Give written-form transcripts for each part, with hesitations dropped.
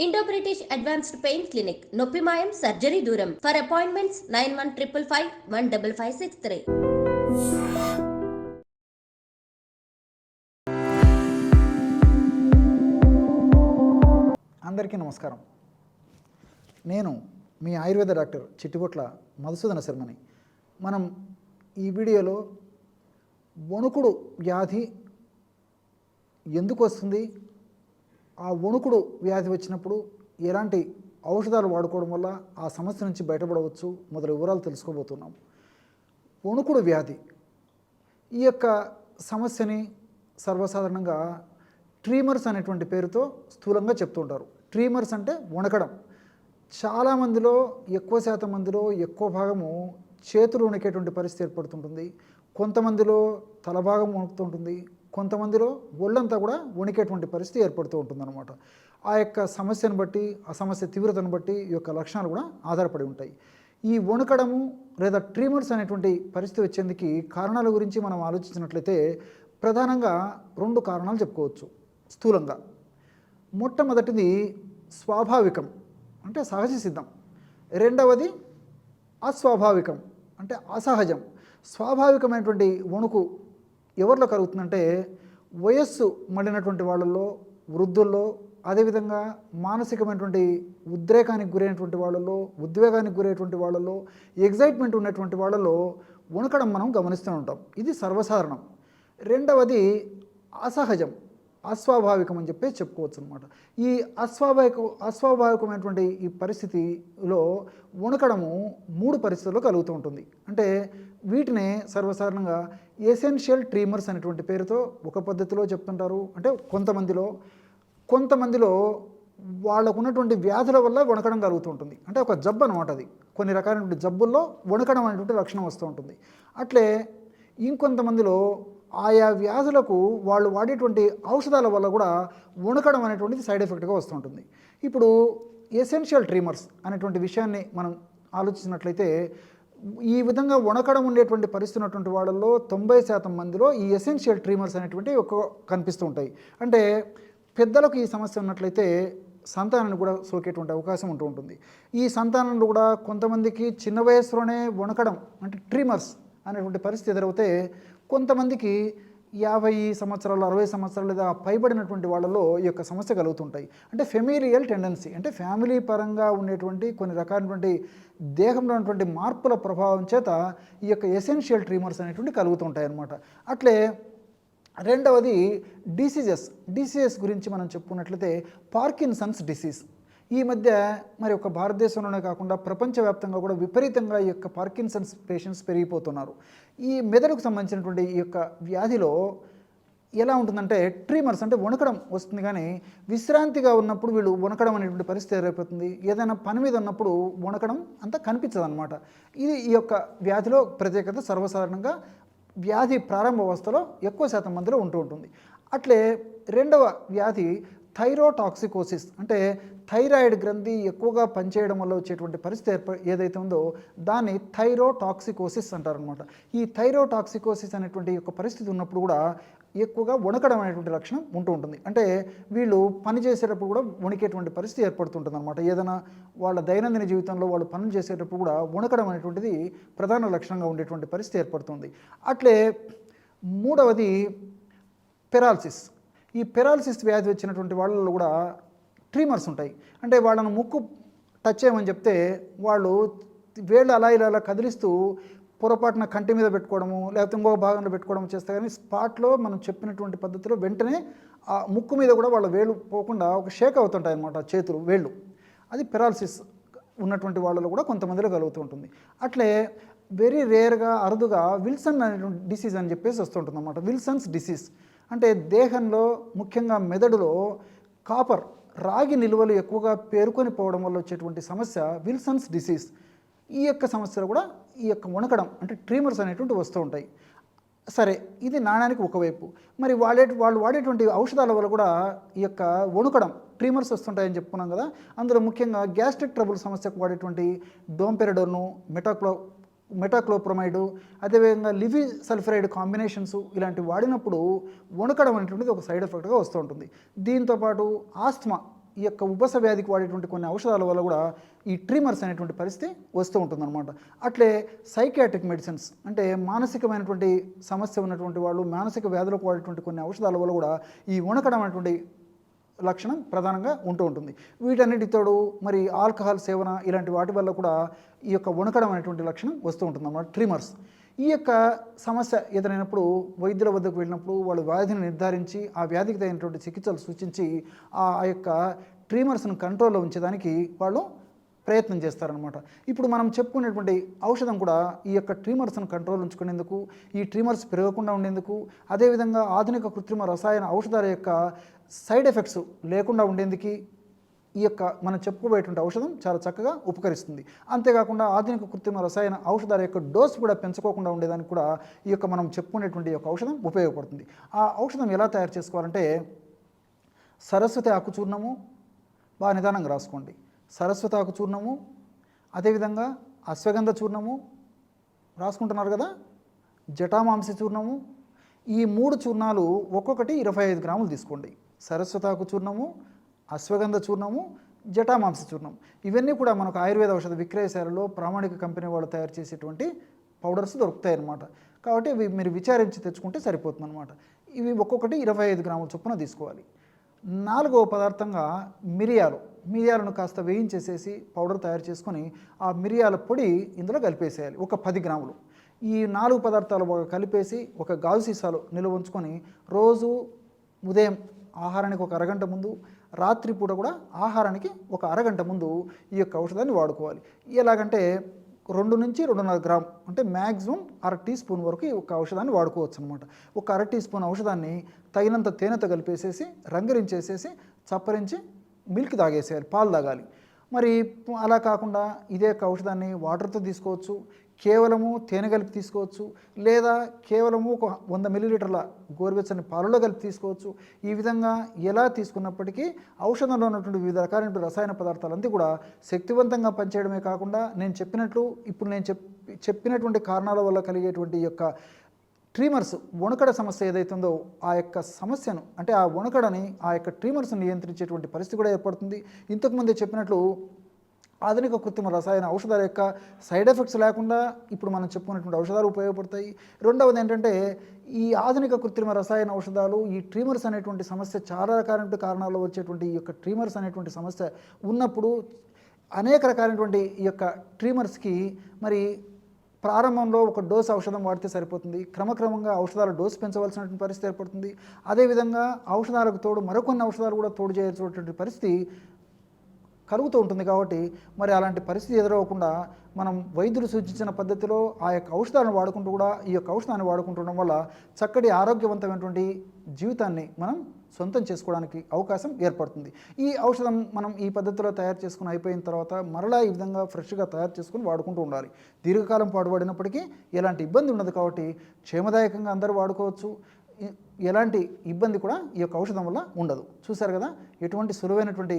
Indo British advanced pain clinic నొప్పి మాయం surgery దూరం ఫర్ అపాయింట్మెంట్స్ 9155515563. అందరికీ నమస్కారం. నేను మీ ఆయుర్వేద డాక్టర్ చిట్టిబొట్ల మధుసూదన శర్మని. మనం ఈ వీడియోలో వణుకుడు వ్యాధి ఎందుకు వస్తుంది, ఆ వణుకుడు వ్యాధి వచ్చినప్పుడు ఎలాంటి ఔషధాలు వాడుకోవడం వల్ల ఆ సమస్య నుంచి బయటపడవచ్చు మొదలైన వివరాలు తెలుసుకోబోతున్నాం. వణుకుడు వ్యాధి ఈ యొక్క సమస్యని సర్వసాధారణంగా ట్రీమర్స్ అనేటువంటి పేరుతో స్థూలంగా చెప్తుంటారు. ట్రీమర్స్ అంటే వణకడం. చాలామందిలో ఎక్కువ శాతం మందిలో ఎక్కువ భాగము చేతులు వణికేటువంటి పరిస్థితి ఏర్పడుతుంటుంది. కొంతమందిలో తల భాగం వణుకుతుంటుంది, కొంతమందిలో ఒళ్ళంతా కూడా వణికేటువంటి పరిస్థితి ఏర్పడుతూ ఉంటుందన్నమాట. ఆ యొక్క సమస్యను బట్టి, ఆ సమస్య తీవ్రతను బట్టి ఈ యొక్క లక్షణాలు కూడా ఆధారపడి ఉంటాయి. ఈ వణుకడము లేదా ట్రీమర్స్ అనేటువంటి పరిస్థితి వచ్చేందుకు కారణాల గురించి మనం ఆలోచించినట్లయితే ప్రధానంగా 2 కారణాలు చెప్పుకోవచ్చు స్థూలంగా. మొట్టమొదటిది స్వాభావికం అంటే సహజ సిద్ధం, రెండవది అస్వాభావికం అంటే అసహజం. స్వాభావికమైనటువంటి వణుకు ఎవరిలో కలుగుతుందంటే వయస్సు మళ్ళినటువంటి వాళ్ళల్లో, వృద్ధుల్లో, అదేవిధంగా మానసికమైనటువంటి ఉద్రేకానికి గురైనటువంటి వాళ్ళలో, ఉద్వేగానికి గురైనటువంటి వాళ్ళలో, ఎగ్జైట్మెంట్ ఉన్నటువంటి వాళ్ళలో వణుకడం మనం గమనిస్తూ ఉంటాం. ఇది సర్వసాధారణం. రెండవది అసహజం, అస్వాభావికం అని చెప్పి చెప్పుకోవచ్చు అనమాట. ఈ అస్వాభావికమైనటువంటి ఈ పరిస్థితిలో వణుకడము 3 పరిస్థితుల్లో కలుగుతూ ఉంటుంది. అంటే వీటినే సర్వసాధారణంగా ఎసెన్షియల్ ట్రీమర్స్ అనేటువంటి పేరుతో ఒక పద్ధతిలో చెప్తుంటారు. అంటే కొంతమందిలో వాళ్ళకు ఉన్నటువంటి వ్యాధుల వల్ల వణకడం కలుగుతూ ఉంటుంది. అంటే ఒక జబ్బు అనమాట. అది కొన్ని రకాలైనటువంటి జబ్బుల్లో వణకడం అనేటువంటి లక్షణం వస్తూ ఉంటుంది. అట్లే ఇంకొంతమందిలో ఆయా వ్యాధులకు వాళ్ళు వాడేటువంటి ఔషధాల వల్ల కూడా వణకడం అనేటువంటిది సైడ్ ఎఫెక్ట్గా వస్తుంటుంది. ఇప్పుడు ఎసెన్షియల్ ట్రీమర్స్ అనేటువంటి విషయాన్ని మనం ఆలోచించినట్లయితే ఈ విధంగా వణకడం ఉండేటువంటి పరిస్థితి ఉన్నటువంటి వాళ్ళల్లో 90% మందిలో ఈ ఎసెన్షియల్ ట్రీమర్స్ అనేటువంటివి ఎక్కువ కనిపిస్తూ ఉంటాయి. అంటే పెద్దలకు ఈ సమస్య ఉన్నట్లయితే సంతానాన్ని కూడా సోకేటువంటి అవకాశం ఉంటూ ఉంటుంది. ఈ సంతానంలో కూడా కొంతమందికి చిన్న వయసులోనే వణకడం అంటే ట్రీమర్స్ అనేటువంటి పరిస్థితి ఎదురవుతే, కొంతమందికి 50 సంవత్సరాలు, 60 సంవత్సరాలు లేదా పైబడినటువంటి వాళ్ళలో ఈ యొక్క సమస్య కలుగుతుంటాయి. అంటే ఫెమిలియల్ టెండెన్సీ అంటే ఫ్యామిలీ పరంగా ఉండేటువంటి కొన్ని రకాలైనటువంటి దేహంలో ఉన్నటువంటి మార్పుల ప్రభావం చేత ఈ యొక్క ఎసెన్షియల్ ట్రీమర్స్ అనేటువంటి కలుగుతుంటాయి అన్నమాట. అట్లే రెండవది డిసీజెస్ గురించి మనం చెప్పుకున్నట్లయితే పార్కిన్సన్స్ డిసీజ్. ఈ మధ్య మరి ఒక భారతదేశంలోనే కాకుండా ప్రపంచవ్యాప్తంగా కూడా విపరీతంగా ఈ యొక్క పార్కిన్సన్స్ పేషెంట్స్ పెరిగిపోతున్నారు. ఈ మెదడుకు సంబంధించినటువంటి ఈ యొక్క వ్యాధిలో ఎలా ఉంటుందంటే ట్రీమర్స్ అంటే వణకడం వస్తుంది, కానీ విశ్రాంతిగా ఉన్నప్పుడు వీళ్ళు వణకడం అనేటువంటి పరిస్థితి ఏర్పడుతుంది. ఏదైనా పని మీద ఉన్నప్పుడు వణకడం అంతా కనిపించదు అనమాట. ఇది ఈ యొక్క వ్యాధిలో ప్రత్యేకత. సర్వసాధారణంగా వ్యాధి ప్రారంభ అవస్థలో ఎక్కువ శాతం మందిలో ఉంటూ ఉంటుంది. అట్లే రెండవ వ్యాధి థైరోటాక్సికోసిస్ అంటే థైరాయిడ్ గ్రంథి ఎక్కువగా పనిచేయడం వల్ల వచ్చేటువంటి పరిస్థితి ఏదైతే ఉందో దాన్ని థైరోటాక్సికోసిస్ అంటారనమాట. ఈ థైరోటాక్సికోసిస్ అనేటువంటి యొక్క పరిస్థితి ఉన్నప్పుడు కూడా ఎక్కువగా వణకడం అనేటువంటి లక్షణం ఉంటూ ఉంటుంది. అంటే వీళ్ళు పని చేసేటప్పుడు కూడా వణికేటువంటి పరిస్థితి ఏర్పడుతుంటుంది అనమాట. ఏదైనా వాళ్ళ దైనందిన జీవితంలో వాళ్ళు పనులు చేసేటప్పుడు కూడా వణకడం అనేటువంటిది ప్రధాన లక్షణంగా ఉండేటువంటి పరిస్థితి ఏర్పడుతుంది. అట్లే మూడవది పెరాలసిస్. ఈ పెరాలసిస్ వ్యాధి వచ్చినటువంటి వాళ్ళలో కూడా ట్రీమర్స్ ఉంటాయి. అంటే వాళ్ళను ముక్కు టచ్ చేయమని చెప్తే వాళ్ళు వేళ్ళు అలా ఇలా కదిలిస్తూ పొరపాటున కంటి మీద పెట్టుకోవడము లేకపోతే ఇంకొక భాగంలో పెట్టుకోవడం చేస్తే కానీ స్పాట్లో మనం చెప్పినటువంటి పద్ధతిలో వెంటనే ఆ ముక్కు మీద కూడా వాళ్ళ వేళ్ళు పోకుండా ఒక షేక్ అవుతుంటాయి అన్నమాట, చేతులు వేళ్ళు. అది పెరాలసిస్ ఉన్నటువంటి వాళ్ళలో కూడా కొంతమందిలో కలుగుతూ ఉంటుంది. అట్లే వెరీ రేర్గా అరుదుగా విల్సన్ అనేటువంటి డిసీజ్ అని చెప్పేసి వస్తుంటుంది అన్నమాట. విల్సన్స్ డిసీజ్ అంటే దేహంలో ముఖ్యంగా మెదడులో కాపర్ రాగి నిల్వలు ఎక్కువగా పేరుకొని పోవడం వల్ల వచ్చేటువంటి సమస్య విల్సన్స్ డిసీజ్. ఈ యొక్క సమస్యలు కూడా ఈ యొక్క వణకడం అంటే ట్రీమర్స్ అనేటువంటి వస్తూ ఉంటాయి. సరే, ఇది నాణానికి ఒకవైపు. మరి వాళ్ళు వాడేటువంటి ఔషధాల వల్ల కూడా ఈ యొక్క వణుకడం ట్రీమర్స్ వస్తుంటాయని చెప్పుకున్నాం కదా. అందులో ముఖ్యంగా గ్యాస్ట్రిక్ ట్రబుల్ సమస్యకు వాడేటువంటి డోంపెరడోను, మెటాక్లోప్రమైడ్, అదేవిధంగా లివి సల్ఫరైడ్ కాంబినేషన్స్ ఇలాంటివి వాడినప్పుడు వణకడం అనేటువంటిది ఒక సైడ్ ఎఫెక్ట్గా వస్తూ ఉంటుంది. దీంతోపాటు ఆస్త్మా ఈ యొక్క ఉబ్బస వ్యాధికి వాడేటువంటి కొన్ని ఔషధాల వల్ల కూడా ఈ ట్రిమర్స్ అనేటువంటి పరిస్థితి వస్తూ ఉంటుందన్నమాట. అట్లే సైకియాట్రిక్ మెడిసిన్స్ అంటే మానసికమైనటువంటి సమస్య ఉన్నటువంటి వాళ్ళు మానసిక వ్యాధులకు వాడేటువంటి కొన్ని ఔషధాల వల్ల కూడా ఈ వణకడం అనేటువంటి లక్షణం ప్రధానంగా ఉంటూ ఉంటుంది. వీటన్నిటితోడు మరి ఆల్కహాల్ సేవన ఇలాంటి వాటి వల్ల కూడా ఈ యొక్క వణకడం అనేటువంటి లక్షణం వస్తూ ఉంటుంది అన్నమాట, ట్రిమర్స్. ఈ యొక్క సమస్య ఎదురైనప్పుడు వైద్యుల వద్దకు వెళ్ళినప్పుడు వాళ్ళు వ్యాధిని నిర్ధారించి ఆ వ్యాధికి తగినటువంటి చికిత్సలు సూచించి ఆ యొక్క ట్రిమర్స్ను కంట్రోల్లో ఉంచేదానికి వాళ్ళు ప్రయత్నం చేస్తారనమాట. ఇప్పుడు మనం చెప్పుకునేటువంటి ఔషధం కూడా ఈ యొక్క ట్రిమర్స్ను కంట్రోల్ ఉంచుకునేందుకు, ఈ ట్రిమర్స్ పెరగకుండా ఉండేందుకు, అదేవిధంగా ఆధునిక కృత్రిమ రసాయన ఔషధాల యొక్క సైడ్ ఎఫెక్ట్స్ లేకుండా ఉండేందుకు ఈ యొక్క మనం చెప్పుకోబోయేటువంటి ఔషధం చాలా చక్కగా ఉపకరిస్తుంది. అంతేకాకుండా ఆధునిక కృత్రిమ రసాయన ఔషధాల యొక్క డోస్ కూడా పెంచుకోకుండా ఉండేదానికి కూడా ఈ యొక్క మనం చెప్పుకునేటువంటి యొక్క ఔషధం ఉపయోగపడుతుంది. ఆ ఔషధం ఎలా తయారు చేసుకోవాలంటే సరస్వతి ఆకు చూర్ణము బాగా నిదానంగా రాసుకోండి. సరస్వతి ఆకు చూర్ణము, అదేవిధంగా అశ్వగంధ చూర్ణము రాసుకుంటున్నారు కదా, జటామాంసి చూర్ణము, ఈ 3 చూర్ణాలు ఒక్కొక్కటి 25 గ్రాములు తీసుకోండి. సరస్వతాకు చూర్ణము, అశ్వగంధ చూర్ణము, జటామాంస చూర్ణం, ఇవన్నీ కూడా మనకు ఆయుర్వేద ఔషధ విక్రయశాలలో ప్రామాణిక కంపెనీ వాళ్ళు తయారు చేసేటువంటి పౌడర్స్ దొరుకుతాయి అన్నమాట. కాబట్టి ఇవి మీరు విచారించి తెచ్చుకుంటే సరిపోతుంది అనమాట. ఇవి ఒక్కొక్కటి 25 గ్రాముల చొప్పున తీసుకోవాలి. 4వ పదార్థంగా మిరియాలను కాస్త వేయించేసేసి పౌడర్ తయారు చేసుకొని ఆ మిరియాల పొడి ఇందులో కలిపేసేయాలి, ఒక 10 గ్రాములు. ఈ 4 పదార్థాలు బాగా కలిపేసి ఒక గాజు సీసాలో నిల్వ ఉంచుకొని రోజు ఉదయం ఆహారానికి ఒక అరగంట ముందు, రాత్రిపూట కూడా ఆహారానికి ఒక అరగంట ముందు ఈ యొక్క ఔషధాన్ని వాడుకోవాలి. ఎలాగంటే 2 నుంచి 2.5 గ్రామ్ అంటే మ్యాక్సిమం 1/2 టీ స్పూన్ వరకు ఈ ఒక ఔషధాన్ని వాడుకోవచ్చు అనమాట. ఒక 1/2 టీ స్పూన్ ఔషధాన్ని తగినంత తేనెతో కలిపేసేసి రంగరించేసేసి చప్పరించి మిల్క్ తాగేసేయాలి, పాలు తాగాలి. మరి అలా కాకుండా ఇదే యొక్క ఔషధాన్ని వాటర్తో తీసుకోవచ్చు, కేవలము తేనె కలిపి తీసుకోవచ్చు, లేదా కేవలము ఒక 100 మిల్లీలీటర్ల గోరువెచ్చని పాలలో కలిపి తీసుకోవచ్చు. ఈ విధంగా ఎలా తీసుకున్నప్పటికీ ఔషధంలో ఉన్నటువంటి వివిధ రకాలైన రసాయన పదార్థాలంతా కూడా శక్తివంతంగా పనిచేయడమే కాకుండా ఇప్పుడు నేను చెప్పినటువంటి కారణాల వల్ల కలిగేటువంటి ఈ యొక్క ట్రిమర్స్ వణుకడ సమస్య ఏదైతే ఉందో ఆ యొక్క సమస్యను అంటే ఆ వణుకడని ఆ యొక్క ట్రిమర్స్ని నియంత్రించేటువంటి పరిస్థితి కూడా ఏర్పడుతుంది. ఇంతకుముందే చెప్పినట్లు ఆధునిక కృత్రిమ రసాయన ఔషధాల యొక్క సైడ్ ఎఫెక్ట్స్ లేకుండా ఇప్పుడు మనం చెప్పుకున్నటువంటి ఔషధాలు ఉపయోగపడతాయి. రెండవది ఏంటంటే ఈ ఆధునిక కృత్రిమ రసాయన ఔషధాలు ఈ ట్రిమర్స్ అనేటువంటి సమస్య చాలా రకాలైన కారణాల్లో వచ్చేటువంటి ఈ యొక్క ట్రిమర్స్ అనేటువంటి సమస్య ఉన్నప్పుడు అనేక రకాలైనటువంటి ఈ యొక్క ట్రిమర్స్కి మరి ప్రారంభంలో ఒక డోస్ ఔషధం వాడితే సరిపోతుంది. క్రమక్రమంగా ఔషధాల డోస్ పెంచవలసినటువంటి పరిస్థితి ఏర్పడుతుంది. అదేవిధంగా ఔషధాలకు తోడు మరికొన్ని ఔషధాలు కూడా తోడు చేయాల్సినటువంటి పరిస్థితి కలుగుతూ ఉంటుంది. కాబట్టి మరి అలాంటి పరిస్థితి ఎదురవ్వకుండా మనం వైద్యులు సూచించిన పద్ధతిలో ఆ యొక్క ఔషధాలను వాడుకుంటూ కూడా ఈ యొక్క ఔషధాన్ని వాడుకుంటుండడం వల్ల చక్కటి ఆరోగ్యవంతమైనటువంటి జీవితాన్ని మనం సొంతం చేసుకోవడానికి అవకాశం ఏర్పడుతుంది. ఈ ఔషధం మనం ఈ పద్ధతిలో తయారు చేసుకుని అయిపోయిన తర్వాత మరలా ఈ విధంగా ఫ్రెష్గా తయారు చేసుకుని వాడుకుంటూ ఉండాలి. దీర్ఘకాలం పాటు వాడినప్పటికీ ఎలాంటి ఇబ్బంది ఉండదు. కాబట్టి క్షేమదాయకంగా అందరూ వాడుకోవచ్చు. ఎలాంటి ఇబ్బంది కూడా ఈ యొక్క ఔషధం వల్ల ఉండదు. చూశారు కదా ఎటువంటి సులువైనటువంటి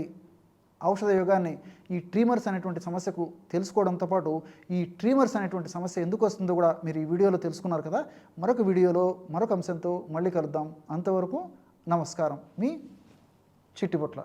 ఔషధ యోగాన్ని ఈ ట్రిమర్స్ అనేటువంటి సమస్యకు తెలుసుకోవడంతో పాటు ఈ ట్రిమర్స్ అనేటువంటి సమస్య ఎందుకు వస్తుందో కూడా మీరు ఈ వీడియోలో తెలుసుకున్నారు కదా. మరొక వీడియోలో మరొక అంశంతో మళ్ళీ కలుద్దాం. అంతవరకు నమస్కారం. మీ చిట్టిబొట్ల.